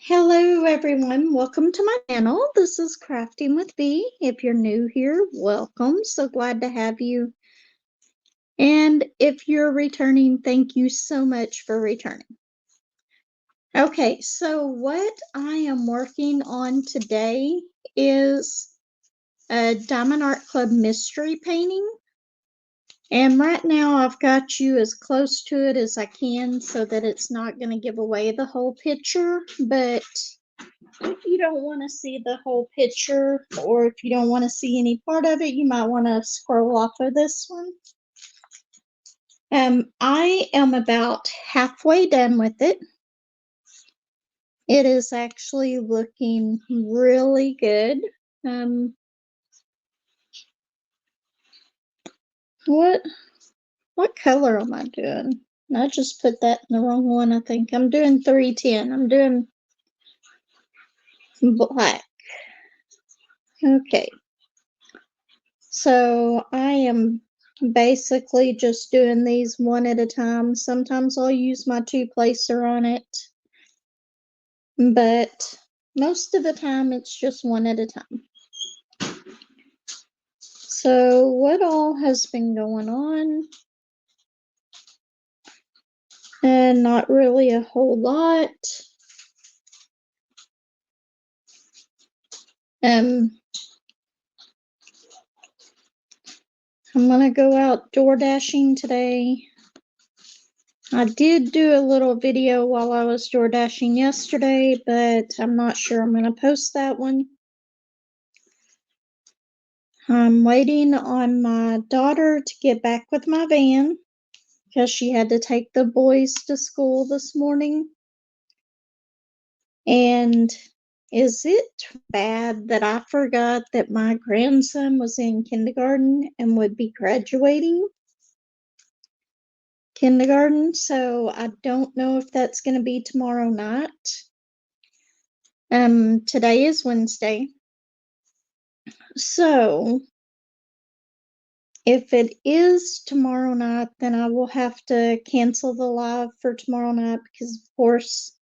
Hello everyone, welcome to my channel. This is Crafting with Bee. If you're new here, welcome. So glad to have you. And if you're returning, thank you so much for returning. Okay, so what I am working on today is a Diamond Art Club mystery painting. And right now I've got you as close to it as I can so that it's not going to give away the whole picture, but if you don't want to see the whole picture, or if you don't want to see any part of it, you might want to scroll off of this one. I am about halfway done with it. It is actually looking really good. What color am I doing? I just put that in the wrong one, I think. I'm doing 310. I'm doing black. Okay. So I am basically just doing these one at a time. Sometimes I'll use my two-placer on it, but most of the time it's just one at a time. So what all has been going on? And not really a whole lot. I'm gonna go out door dashing today. I did do a little video while I was door dashing yesterday, but I'm not sure I'm gonna post that one. I'm waiting on my daughter to get back with my van because she had to take the boys to school this morning. And is it bad that I forgot that my grandson was in kindergarten and would be graduating kindergarten? So I don't know if that's going to be tomorrow night. Today is Wednesday. So if it is tomorrow night, then I will have to cancel the live for tomorrow night because, of course,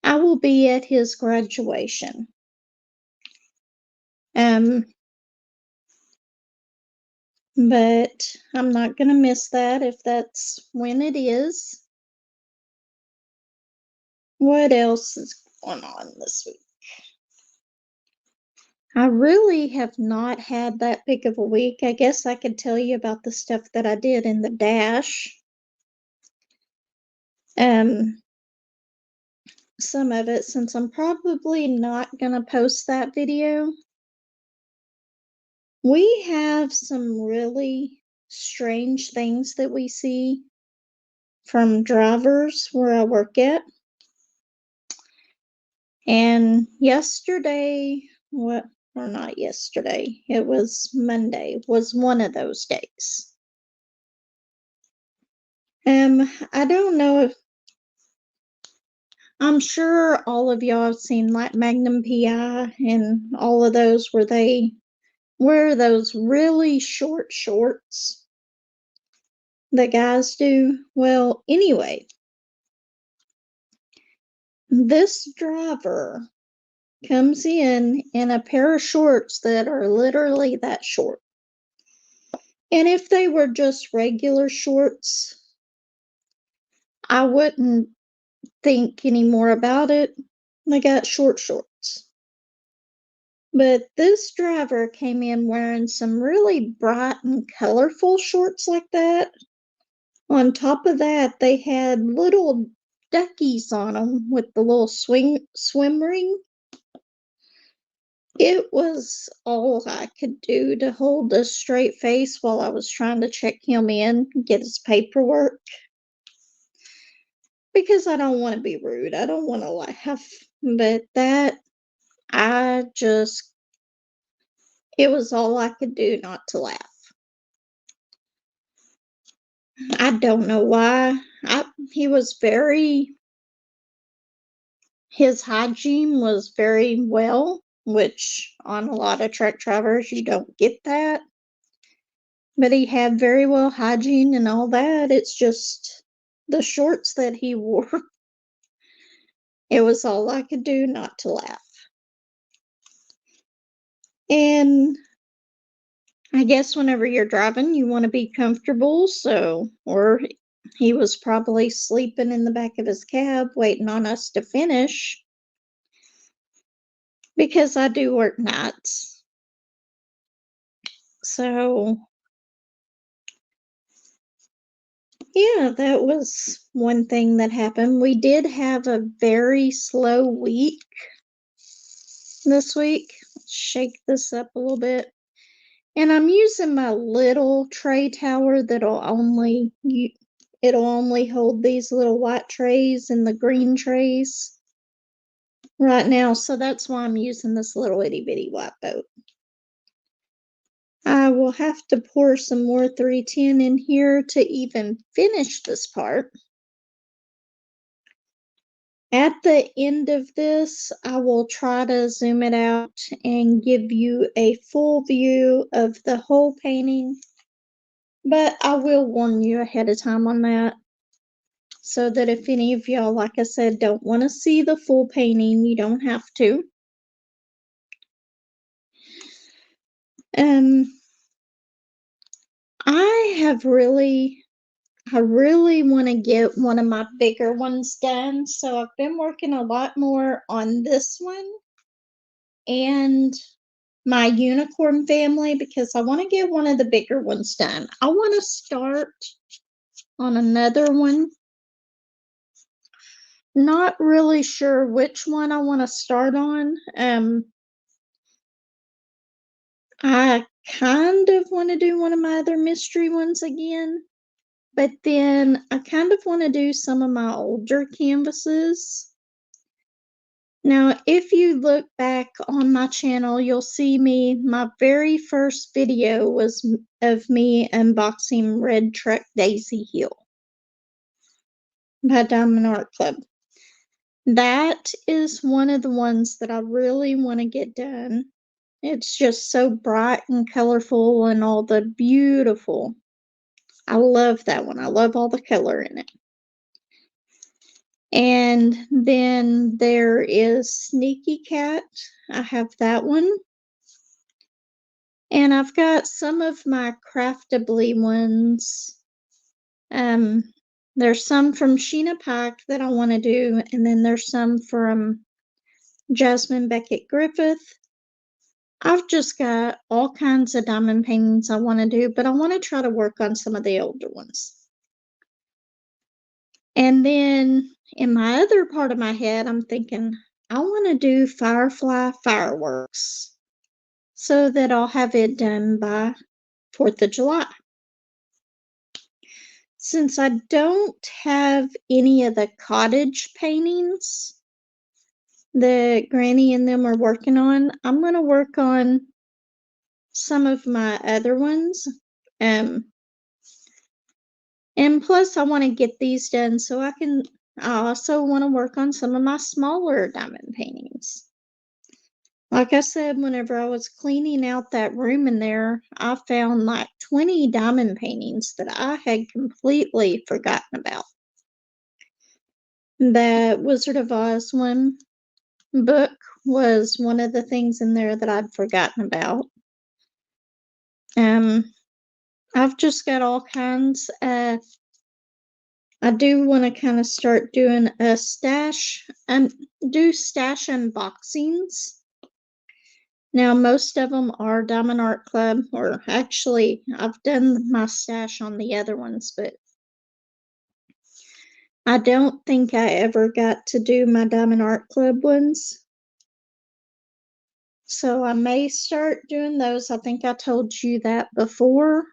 I will be at his graduation. But I'm not going to miss that if that's when it is. What else is going on this week? I really have not had that big of a week. I guess I could tell you about the stuff that I did in the dash. Some of it, since I'm probably not going to post that video. We have some really strange things that we see from drivers where I work at. And yesterday, or not yesterday, it was Monday, was one of those days. I don't know if, I'm sure all of y'all have seen like Magnum PI and all of those where they wear those really short shorts that guys do. Well, anyway, this driver comes in a pair of shorts that are literally that short. And if they were just regular shorts, I wouldn't think any more about it. They got short shorts. But this driver came in wearing some really bright and colorful shorts like that. On top of that, they had little duckies on them with the little swim ring. It was all I could do to hold a straight face while I was trying to check him in and get his paperwork. Because I don't want to be rude. I don't want to laugh. But that, it was all I could do not to laugh. I don't know why. His hygiene was very well, which on a lot of truck drivers, you don't get that. But he had very well hygiene and all that. It's just the shorts that he wore. It was all I could do not to laugh. And I guess whenever you're driving, you want to be comfortable, or he was probably sleeping in the back of his cab waiting on us to finish because I do work nights. So, yeah, that was one thing that happened. We did have a very slow week this week. Let's shake this up a little bit. And I'm using my little tray tower it'll only hold these little white trays and the green trays right now. So that's why I'm using this little itty bitty white boat. I will have to pour some more 310 in here to even finish this part. At the end of this, I will try to zoom it out and give you a full view of the whole painting, but I will warn you ahead of time on that, so that if any of y'all, like I said, don't want to see the full painting, you don't have to. I really want to get one of my bigger ones done, so I've been working a lot more on this one and my unicorn family because I want to get one of the bigger ones done. I want to start on another one. Not really sure which one I want to start on. I kind of want to do one of my other mystery ones again, but then I kind of want to do some of my older canvases. Now, if you look back on my channel, you'll see my very first video was of me unboxing Red Truck Daisy Hill by Diamond Art Club. That is one of the ones that I really want to get done. It's just so bright and colorful and all the beautiful. I love that one. I love all the color in it. And then there is Sneaky Cat. I have that one. And I've got some of my craftably ones. There's some from Sheena Pike that I want to do, and then there's some from Jasmine Beckett Griffith. I've just got all kinds of diamond paintings I want to do, but I want to try to work on some of the older ones. And then in my other part of my head, I'm thinking, I want to do Firefly fireworks so that I'll have it done by 4th of July. Since I don't have any of the cottage paintings that Granny and them are working on, I'm going to work on some of my other ones. And plus, I want to get these done so I also want to work on some of my smaller diamond paintings. Like I said, whenever I was cleaning out that room in there, I found like 20 diamond paintings that I had completely forgotten about. The Wizard of Oz one book was one of the things in there that I'd forgotten about. I've just got all kinds. I do want to kind of start doing a stash and do stash unboxings. Now, most of them are Diamond Art Club, or actually, I've done my stash on the other ones, but I don't think I ever got to do my Diamond Art Club ones. So I may start doing those. I think I told you that before.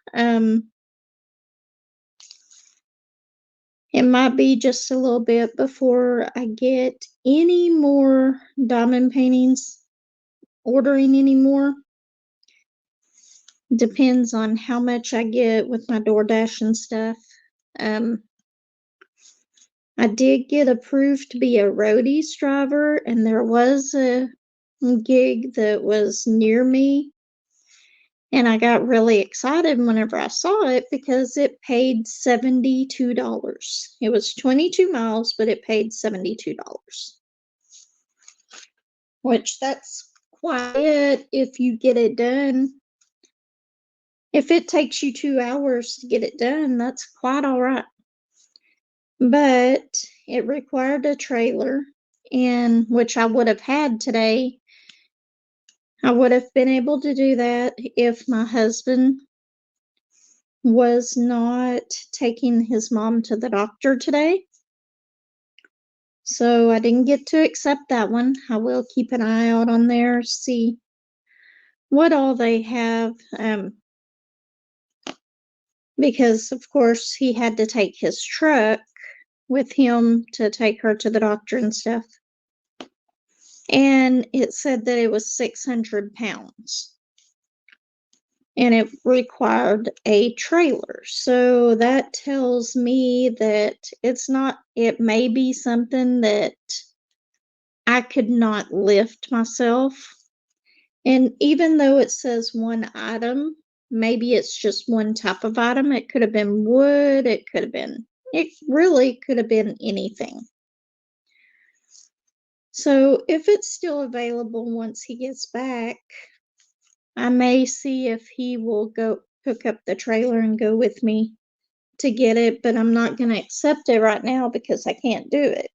It might be just a little bit before I get any more diamond paintings, ordering any more. Depends on how much I get with my DoorDash and stuff. I did get approved to be a roadies driver, and there was a gig that was near me. And I got really excited whenever I saw it because it paid $72. It was 22 miles, but it paid $72. which that's quite it if you get it done. If it takes you 2 hours to get it done, that's quite all right. But it required a trailer, and which I would have had today. I would have been able to do that if my husband was not taking his mom to the doctor today. So I didn't get to accept that one. I will keep an eye out on there, see what all they have. Because of course he had to take his truck with him to take her to the doctor and stuff. And it said that it was 600 pounds. And it required a trailer. So that tells me that it may be something that I could not lift myself. And even though it says one item, maybe it's just one type of item. It could have been wood, it really could have been anything. So if it's still available once he gets back, I may see if he will go hook up the trailer and go with me to get it, but I'm not going to accept it right now because I can't do it.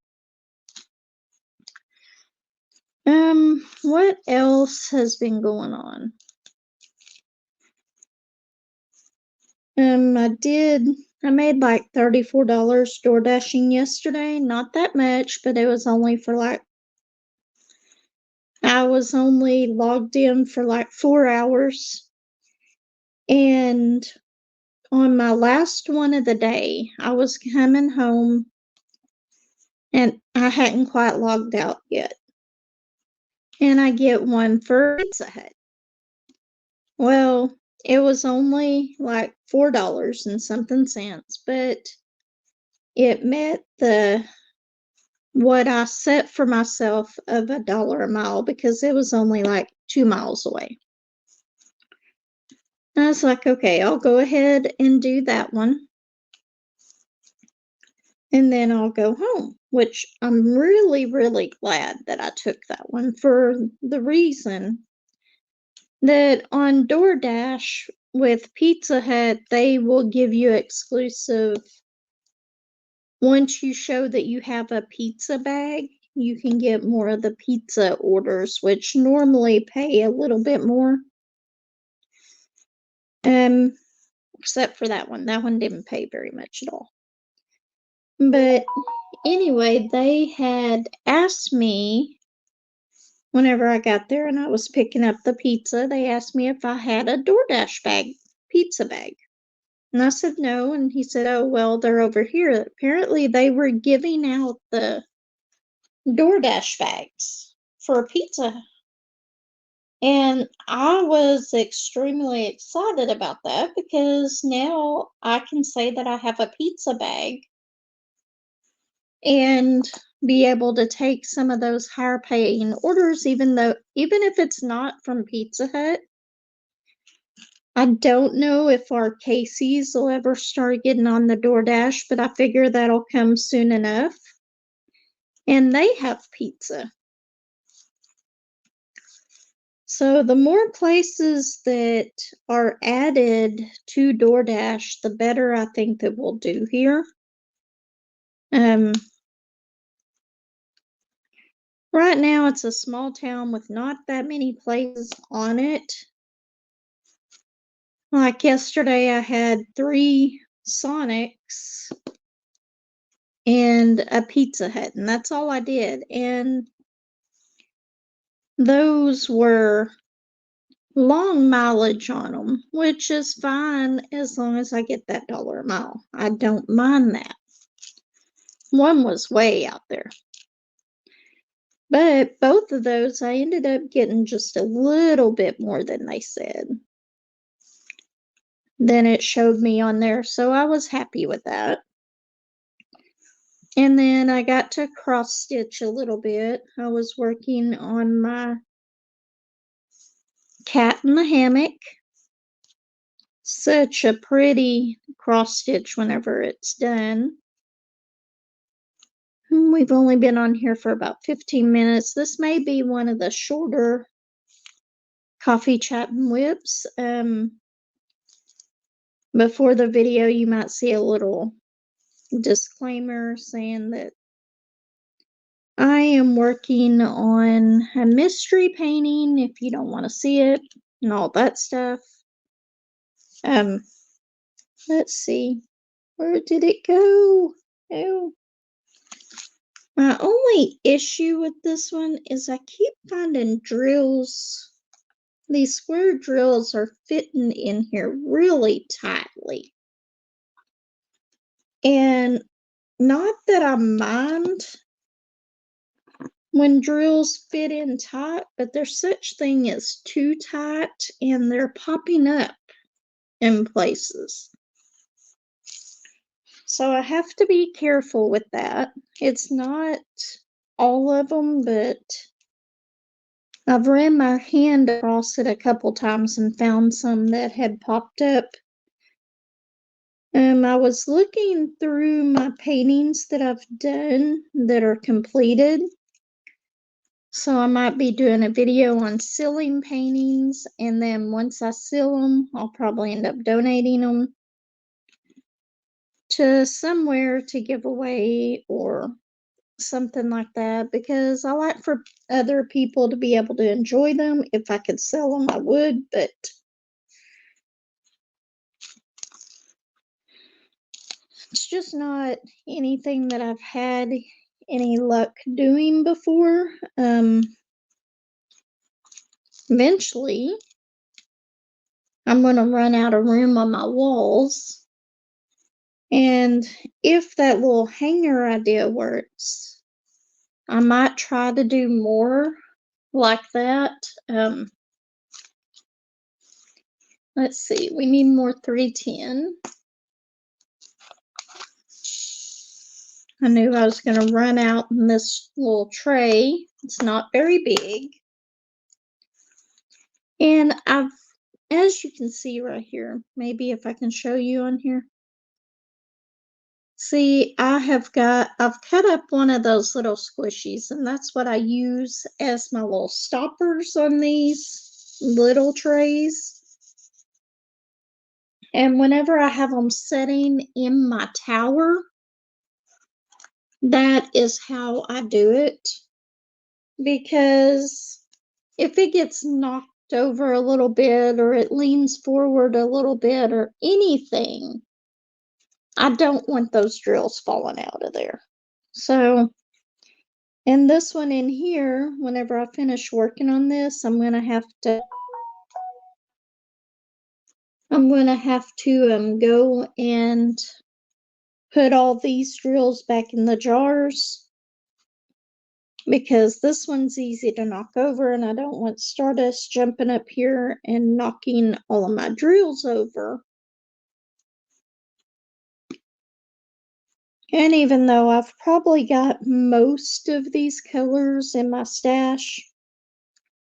What else has been going on? I made like $34 door dashing yesterday. Not that much, but it was only for I was only logged in for like 4 hours. And on my last one of the day, I was coming home and I hadn't quite logged out yet. And I get one for Pizza Hut. Well, it was only like $4 and something cents, but it met what I set for myself of $1 a mile because it was only like 2 miles away. I was like, okay, I'll go ahead and do that one. And then I'll go home, which I'm really, really glad that I took that one for the reason that on DoorDash with Pizza Hut, they will give you exclusive. Once you show that you have a pizza bag, you can get more of the pizza orders, which normally pay a little bit more. Except for that one. That one didn't pay very much at all. But anyway, they had asked me whenever I got there and I was picking up the pizza, they asked me if I had a DoorDash pizza bag. And I said no, and he said, oh, well, they're over here. Apparently they were giving out the DoorDash bags for pizza. And I was extremely excited about that because now I can say that I have a pizza bag and be able to take some of those higher paying orders, even if it's not from Pizza Hut. I don't know if our Casey's will ever start getting on the DoorDash, but I figure that'll come soon enough. And they have pizza. So the more places that are added to DoorDash, the better I think that we'll do here. Right now it's a small town with not that many places on it. Like yesterday I had 3 Sonics and a Pizza Hut, and that's all I did. And those were long mileage on them, which is fine as long as I get that $1 a mile. I don't mind that. One was way out there. But both of those, I ended up getting just a little bit more than they said. Than it showed me on there, so I was happy with that. And then I got to cross stitch a little bit. I was working on my cat in the hammock. Such a pretty cross stitch whenever it's done. We've only been on here for about 15 minutes. This may be one of the shorter coffee chat and whips. Before the video, you might see a little disclaimer saying that I am working on a mystery painting if you don't want to see it and all that stuff. Let's see. Where did it go? Oh. My only issue with this one is I keep finding drills. These square drills are fitting in here really tightly. And not that I mind when drills fit in tight, but there's such thing as too tight and they're popping up in places. So I have to be careful with that. It's not all of them, but I've ran my hand across it a couple times and found some that had popped up. I was looking through my paintings that I've done that are completed. So I might be doing a video on sealing paintings, and then once I seal them, I'll probably end up donating them to somewhere to give away or something like that, because I like for other people to be able to enjoy them. If I could sell them, I would, but it's just not anything that I've had any luck doing before. Eventually, I'm going to run out of room on my walls. And if that little hanger idea works, I might try to do more like that. Let's see, we need more 310. I knew I was going to run out in this little tray. It's not very big. And as you can see right here, maybe if I can show you on here. See, I've cut up one of those little squishies, and that's what I use as my little stoppers on these little trays. And whenever I have them setting in my tower, that is how I do it. Because if it gets knocked over a little bit, or it leans forward a little bit, or anything, I don't want those drills falling out of there. So, and this one in here, whenever I finish working on this, I'm going to have to go and put all these drills back in the jars, because this one's easy to knock over and I don't want Stardust jumping up here and knocking all of my drills over. And even though I've probably got most of these colors in my stash,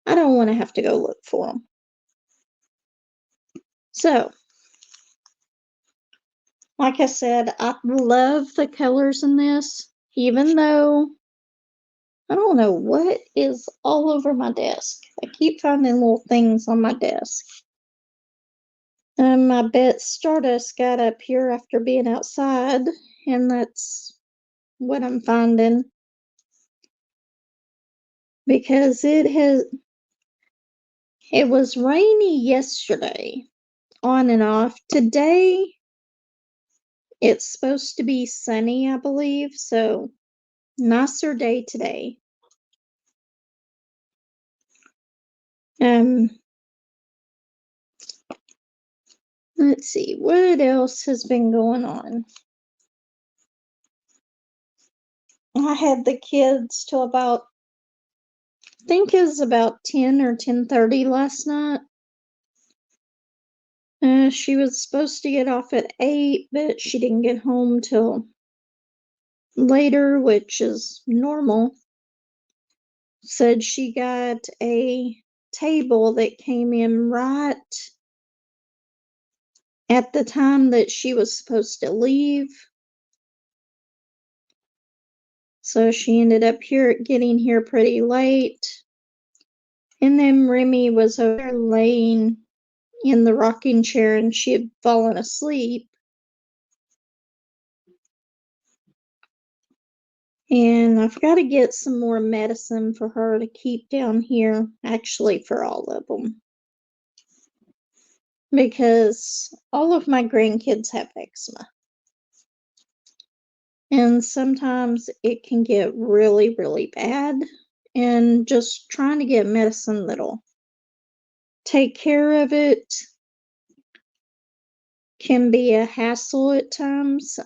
I don't want to have to go look for them. So, like I said, I love the colors in this, even though I don't know what is all over my desk. I keep finding little things on my desk. I bet Stardust got up here after being outside, and that's what I'm finding. Because it was rainy yesterday, on and off. Today, it's supposed to be sunny, I believe, so nicer day today. Let's see, what else has been going on? I had the kids till about, I think it was about 10 or 10:30 last night. She was supposed to get off at 8, but she didn't get home till later, which is normal. Said she got a table that came in right at the time that she was supposed to leave. So she ended up getting here pretty late. And then Remy was over there laying in the rocking chair and she had fallen asleep. And I've got to get some more medicine for her to keep down here, actually for all of them. Because all of my grandkids have eczema. And sometimes it can get really, really bad. And just trying to get medicine that'll take care of it can be a hassle at times.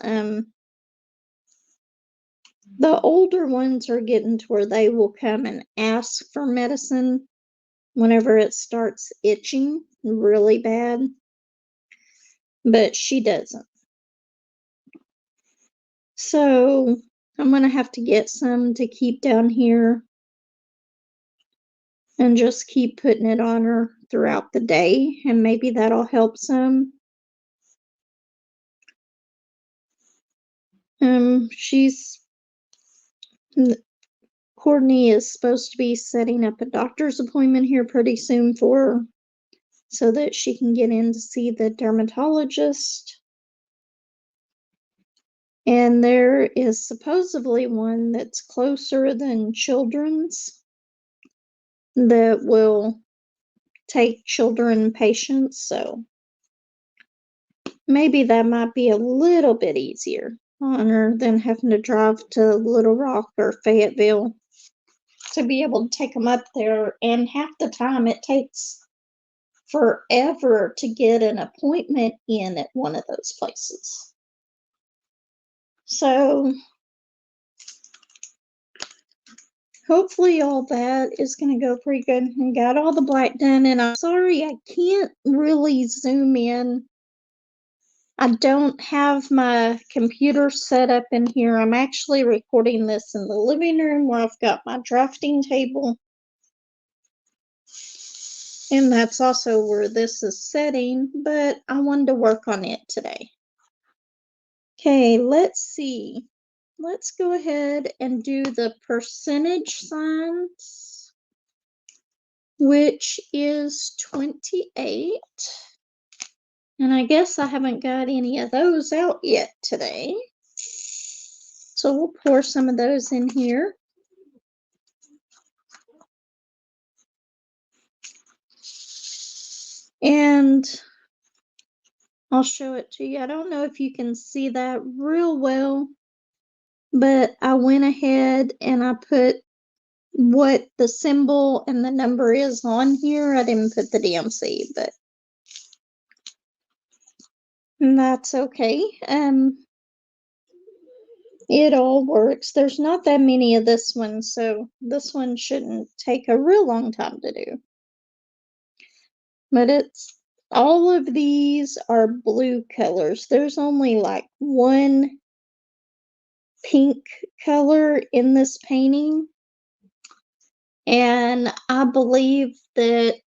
The older ones are getting to where they will come and ask for medicine whenever it starts itching really bad. But she doesn't. So I'm going to have to get some to keep down here and just keep putting it on her throughout the day, and maybe that'll help some. Courtney is supposed to be setting up a doctor's appointment here pretty soon for her so that she can get in to see the dermatologist. And there is supposedly one that's closer than children's that will take children patients, so maybe that might be a little bit easier on her than having to drive to Little Rock or Fayetteville to be able to take them up there. And half the time it takes forever to get an appointment in at one of those places. So hopefully all that is going to go pretty good. And got all the black done, and I'm sorry I can't really zoom in. I don't have my computer set up in here. I'm actually recording this in the living room where I've got my drafting table. And that's also where this is setting, but I wanted to work on it today. Okay, let's see. Let's go ahead and do the percentage signs, which is 28. And I guess I haven't got any of those out yet today. So we'll pour some of those in here. And I'll show it to you. I don't know if you can see that real well, but I went ahead and I put what the symbol and the number is on here. I didn't put the DMC, but that's okay. It all works. There's not that many of this one, so this one shouldn't take a real long time to do. But it's all of these are blue colors. There's only like one pink color in this painting. And I believe that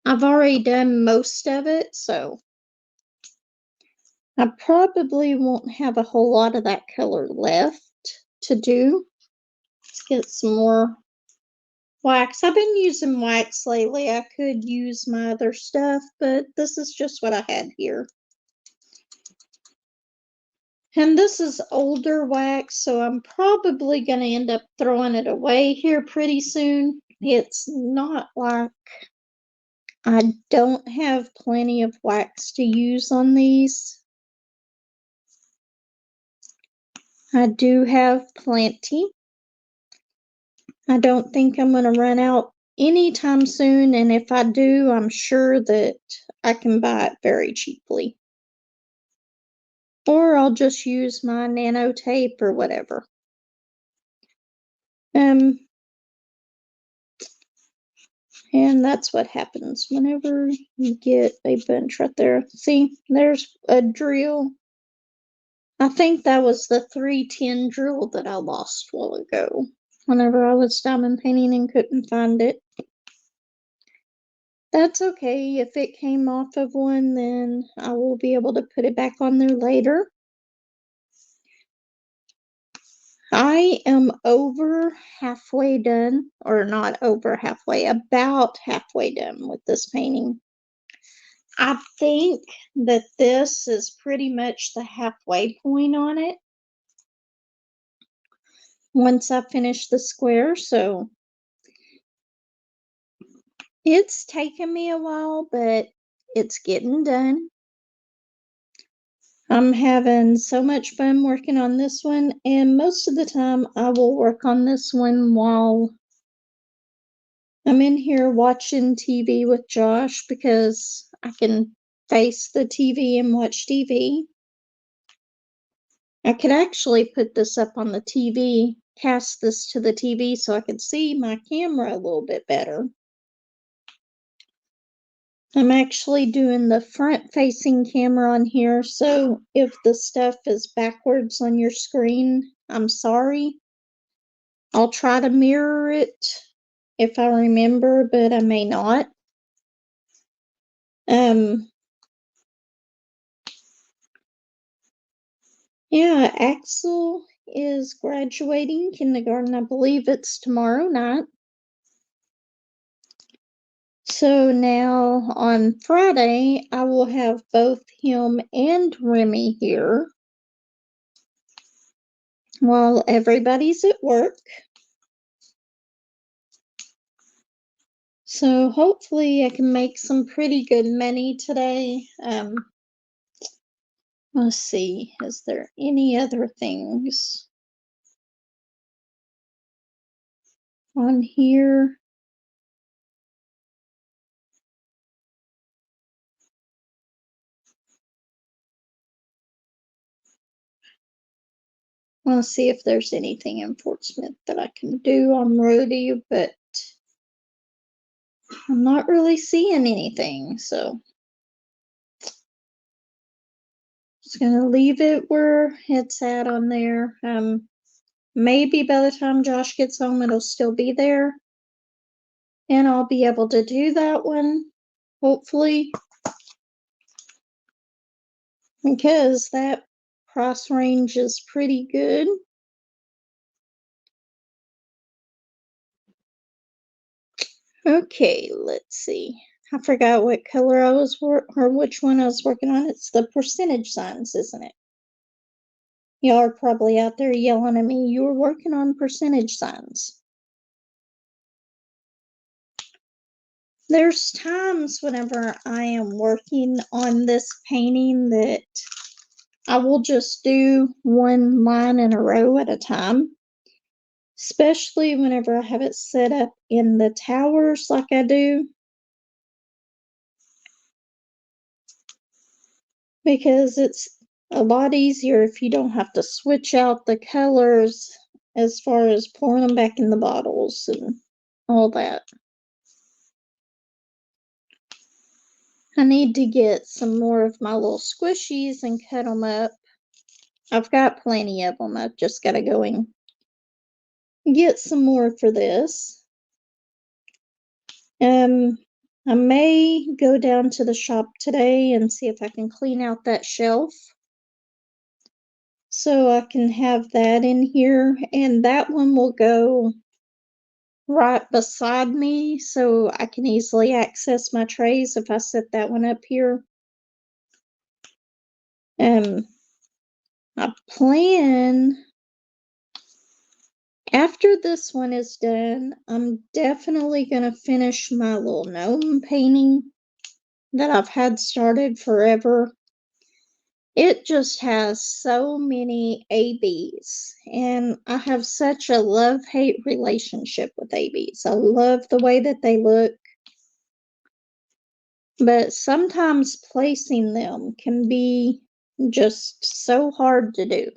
I've already done most of it, so I probably won't have a whole lot of that color left to do. Let's get some more wax. I've been using wax lately. I could use my other stuff, but this is just what I had here. And this is older wax, so I'm probably going to end up throwing it away here pretty soon. It's not like I don't have plenty of wax to use on these. I do have plenty. I don't think I'm going to run out anytime soon, and if I do, I'm sure that I can buy it very cheaply. Or I'll just use my nano tape or whatever. And that's what happens whenever you get a bunch right there. See, there's a drill. I think that was the 310 drill that I lost a while ago whenever I was diamond painting and couldn't find it. That's okay. If it came off of one, then I will be able to put it back on there later. I am over halfway done, or not over halfway, about halfway done with this painting. I think that this is pretty much the halfway point on it once I finish the square, so it's taken me a while, but it's getting done. I'm having so much fun working on this one, and most of the time I will work on this one while I'm in here watching TV with Josh because I can face the TV and watch TV. I could actually put this up on the TV, cast this to the TV so I could see my camera a little bit better. I'm actually doing the front-facing camera on here, so if the stuff is backwards on your screen, I'm sorry. I'll try to mirror it if I remember, but I may not. Yeah, Axel is graduating kindergarten. I believe it's tomorrow night. So now on Friday, I will have both him and Remy here while everybody's at work. So hopefully I can make some pretty good money today. Let's see, is there any other things on here? Let's see if there's anything in Fort Smith that I can do on Roadie, but I'm not really seeing anything, so just gonna leave it where it's at on there. Maybe by the time Josh gets home, it'll still be there, and I'll be able to do that one, hopefully, because that price range is pretty good. Okay, let's see. I forgot what color I was or which one I was working on. It's the percentage signs, isn't it? Y'all are probably out there yelling at me. You were working on percentage signs. There's times whenever I am working on this painting that I will just do one line in a row at a time, especially whenever I have it set up in the towers like I do, because it's a lot easier if you don't have to switch out the colors as far as pouring them back in the bottles and all that. I need to get some more of my little squishies and cut them up. I've got plenty of them. I've just got to go and get some more for this. I may go down to the shop today and see if I can clean out that shelf so I can have that in here, and that one will go right beside me so I can easily access my trays if I set that one up here. I plan, after this one is done, I'm definitely going to finish my little gnome painting that I've had started forever. It just has so many ABs, and I have such a love-hate relationship with ABs. I love the way that they look, but sometimes placing them can be just so hard to do.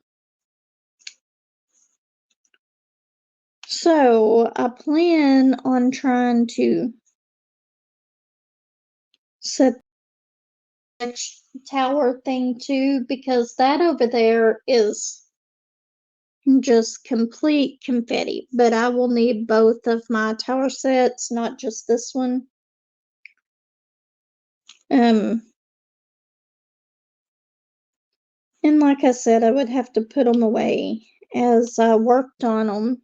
So I plan on trying to set the tower thing too, because that over there is just complete confetti, but I will need both of my tower sets, not just this one. And like I said, I would have to put them away as I worked on them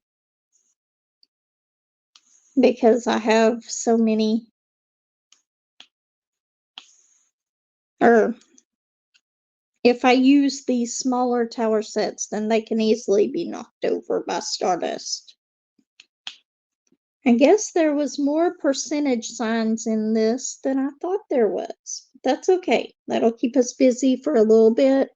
because I have so many, or if I use these smaller tower sets, then they can easily be knocked over by stardust. I guess there was more percentage signs in this than I thought there was. That's okay. That'll keep us busy for a little bit.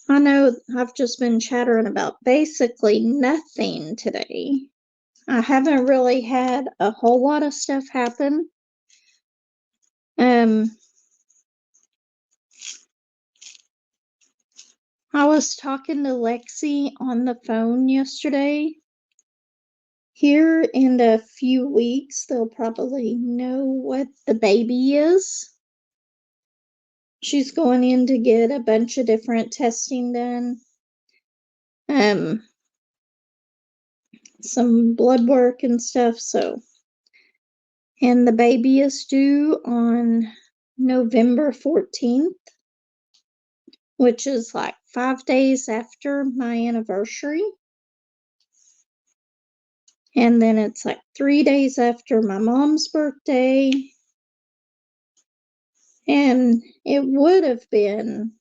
I know I've just been chattering about basically nothing today. I haven't really had a whole lot of stuff happen. I was talking to Lexi on the phone yesterday. Here in a few weeks, they'll probably know what the baby is. She's going in to get a bunch of different testing done. Some blood work and stuff, and the baby is due on November 14th, which is like 5 days after my anniversary. And then it's like 3 days after my mom's birthday. And it would have been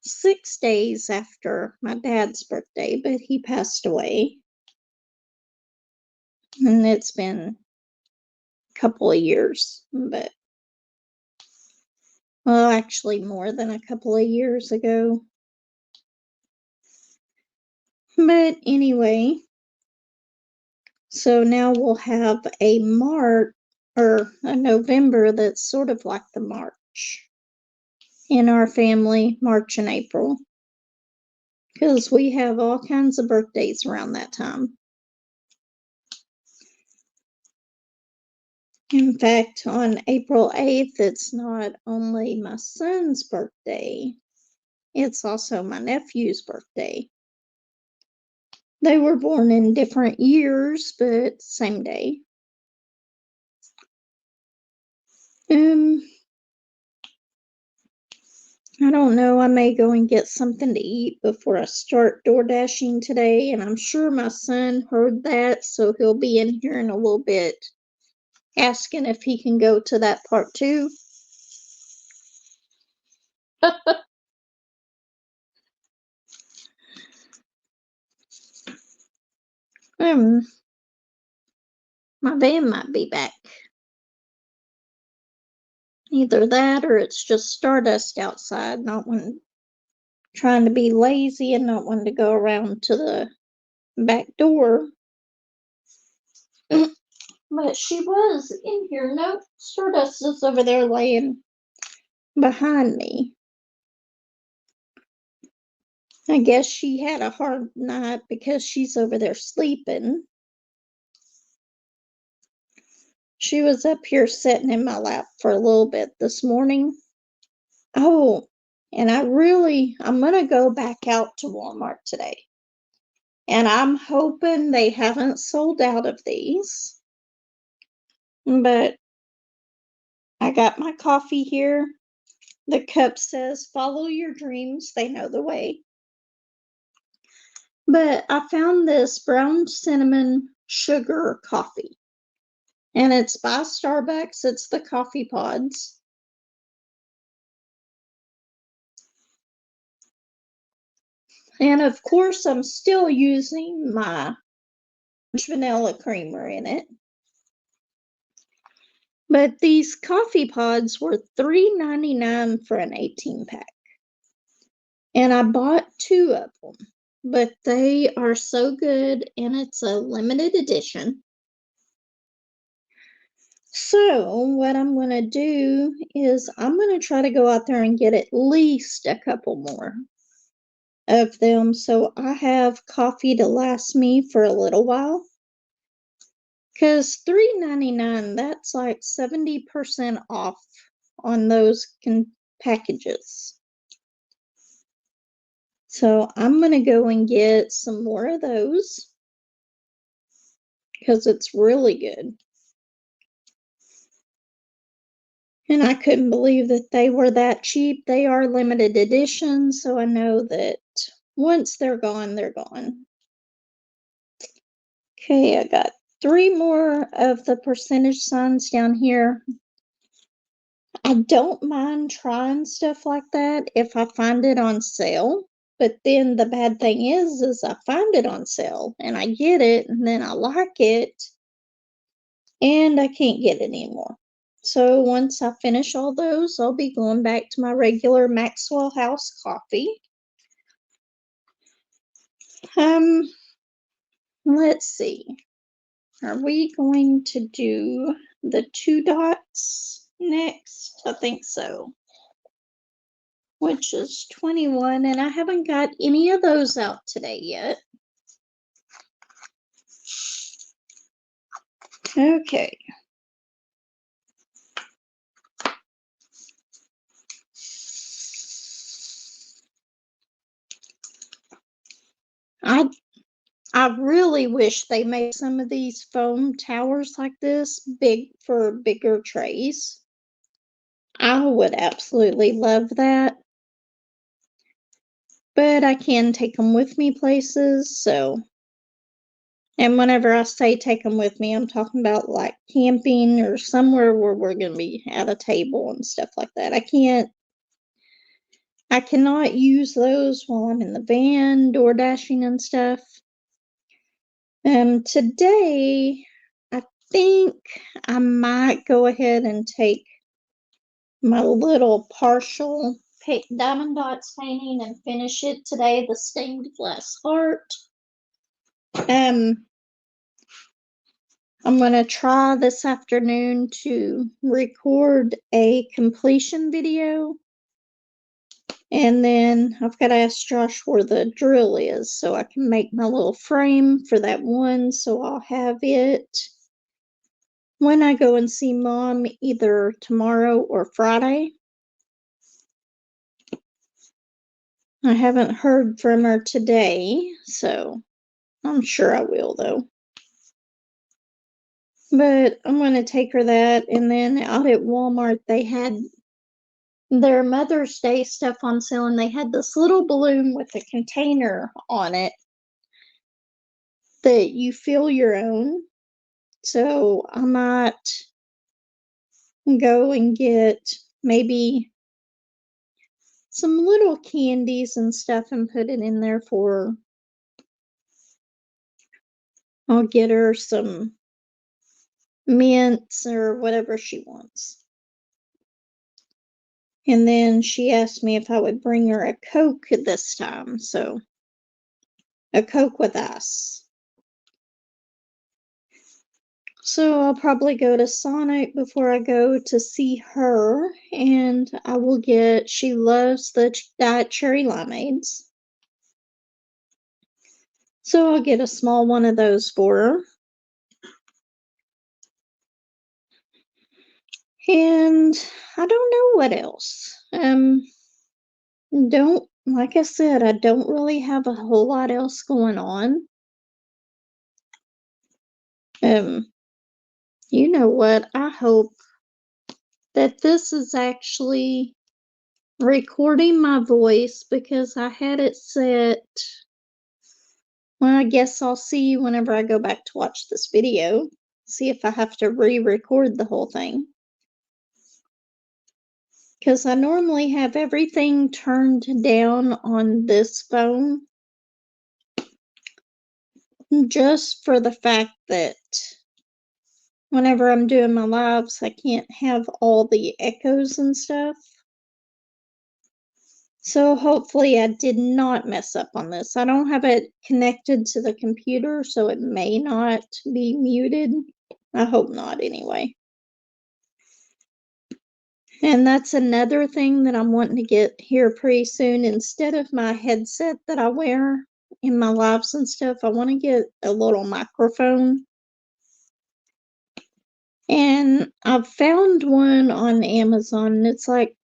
6 days after my dad's birthday, but he passed away. And it's been a couple of years, but, well, actually more than a couple of years ago. But anyway, so now we'll have a March or a November that's sort of like the March in our family, March and April, because we have all kinds of birthdays around that time. In fact, on April 8th, it's not only my son's birthday, it's also my nephew's birthday. They were born in different years, but same day. I don't know. I may go and get something to eat before I start door dashing today, and I'm sure my son heard that, so he'll be in here in a little bit asking if he can go to that part too. My van might be back. Either that or it's just stardust outside, trying to be lazy and not wanting to go around to the back door. But she was in here. Nope, stardust is over there laying behind me. I guess she had a hard night because she's over there sleeping. She was up here sitting in my lap for a little bit this morning. Oh, and I'm going to go back out to Walmart today. And I'm hoping they haven't sold out of these. But I got my coffee here. The cup says, "Follow your dreams, they know the way." But I found this brown cinnamon sugar coffee. And it's by Starbucks. It's the coffee pods. And of course, I'm still using my vanilla creamer in it. But these coffee pods were $3.99 for an 18-pack. And I bought 2 of them. But they are so good, and it's a limited edition. So what I'm going to do is I'm going to try to go out there and get at least a couple more of them so I have coffee to last me for a little while. Because $3.99, that's like 70% off on those packages. So I'm going to go and get some more of those because it's really good. And I couldn't believe that they were that cheap. They are limited edition, so I know that once they're gone, they're gone. Okay, I got 3 more of the percentage signs down here. I don't mind trying stuff like that if I find it on sale. But then the bad thing is I find it on sale and I get it and then I like it and I can't get it anymore. So once I finish all those, I'll be going back to my regular Maxwell House coffee. Let's see. Are we going to do the 2 dots next? I think so. Which is 21, and I haven't got any of those out today yet. Okay. I really wish they made some of these foam towers like this big for bigger trays. I would absolutely love that. But I can take them with me places, so. And whenever I say take them with me, I'm talking about like camping or somewhere where we're going to be at a table and stuff like that. I cannot use those while I'm in the van, door dashing and stuff. Today, I think I might go ahead and take my little partial Diamond Dots painting and finish it today, the stained glass heart. I'm going to try this afternoon to record a completion video. And then I've got to ask Josh where the drill is so I can make my little frame for that one. So I'll have it when I go and see Mom either tomorrow or Friday. I haven't heard from her today, so I'm sure I will though. But I'm going to take her that, and then out at Walmart they had their Mother's Day stuff on sale, and they had this little balloon with a container on it that you fill your own. So I might go and get maybe some little candies and stuff and put it in there for her. I'll get her some mints or whatever she wants. And then she asked me if I would bring her a Coke this time, so a Coke with ice. So I'll probably go to Sonic before I go to see her, and I will get, she loves the Diet Cherry Limeades. So I'll get a small one of those for her. And I don't know what else. Like I said, I don't really have a whole lot else going on. You know what? I hope that this is actually recording my voice because I had it set. Well, I guess I'll see whenever I go back to watch this video. See if I have to re-record the whole thing. Because I normally have everything turned down on this phone. Just for the fact that whenever I'm doing my lives, I can't have all the echoes and stuff. So hopefully I did not mess up on this. I don't have it connected to the computer, so it may not be muted. I hope not anyway. And that's another thing that I'm wanting to get here pretty soon. Instead of my headset that I wear in my lives and stuff, I want to get a little microphone. And I've found one on Amazon, and it's like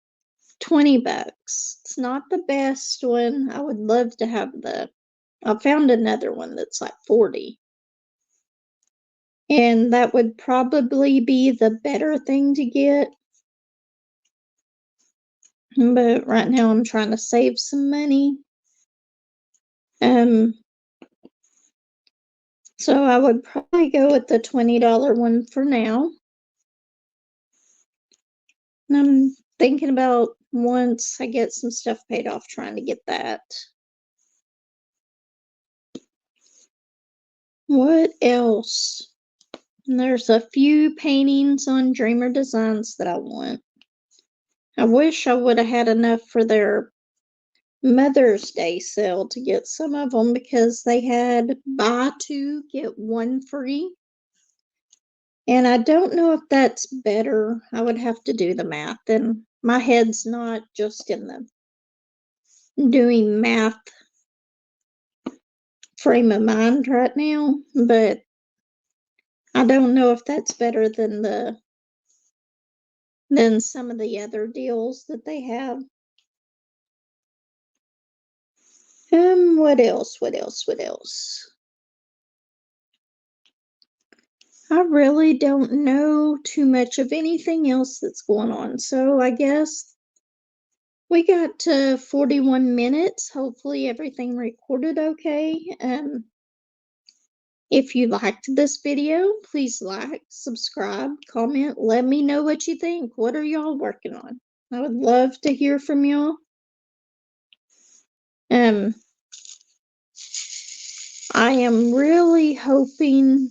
$20. It's not the best one. I would love to have I found another one that's like 40. And that would probably be the better thing to get. but right now I'm trying to save some money. So I would probably go with the $20 one for now. And I'm thinking about once I get some stuff paid off, trying to get that. What else? And there's a few paintings on Dreamer Designs that I want. I wish I would have had enough for their Mother's Day sale to get some of them, because they had buy two, get one free. And I don't know if that's better. I would have to do the math, and my head's not just in the doing math frame of mind right now, but I don't know if that's better than some of the other deals that they have. What else? I really don't know too much of anything else that's going on. So I guess we got to 41 minutes. Hopefully everything recorded okay. If you liked this video, please like, subscribe, comment, let me know what you think. What are y'all working on? I would love to hear from y'all. I am really hoping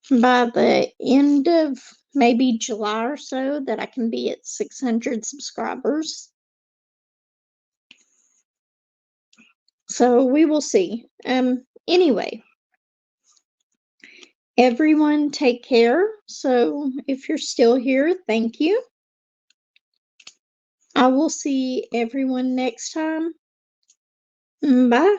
by the end of maybe July or so that I can be at 600 subscribers. So we will see. Anyway, everyone take care. So if you're still here, thank you. I will see everyone next time. Bye.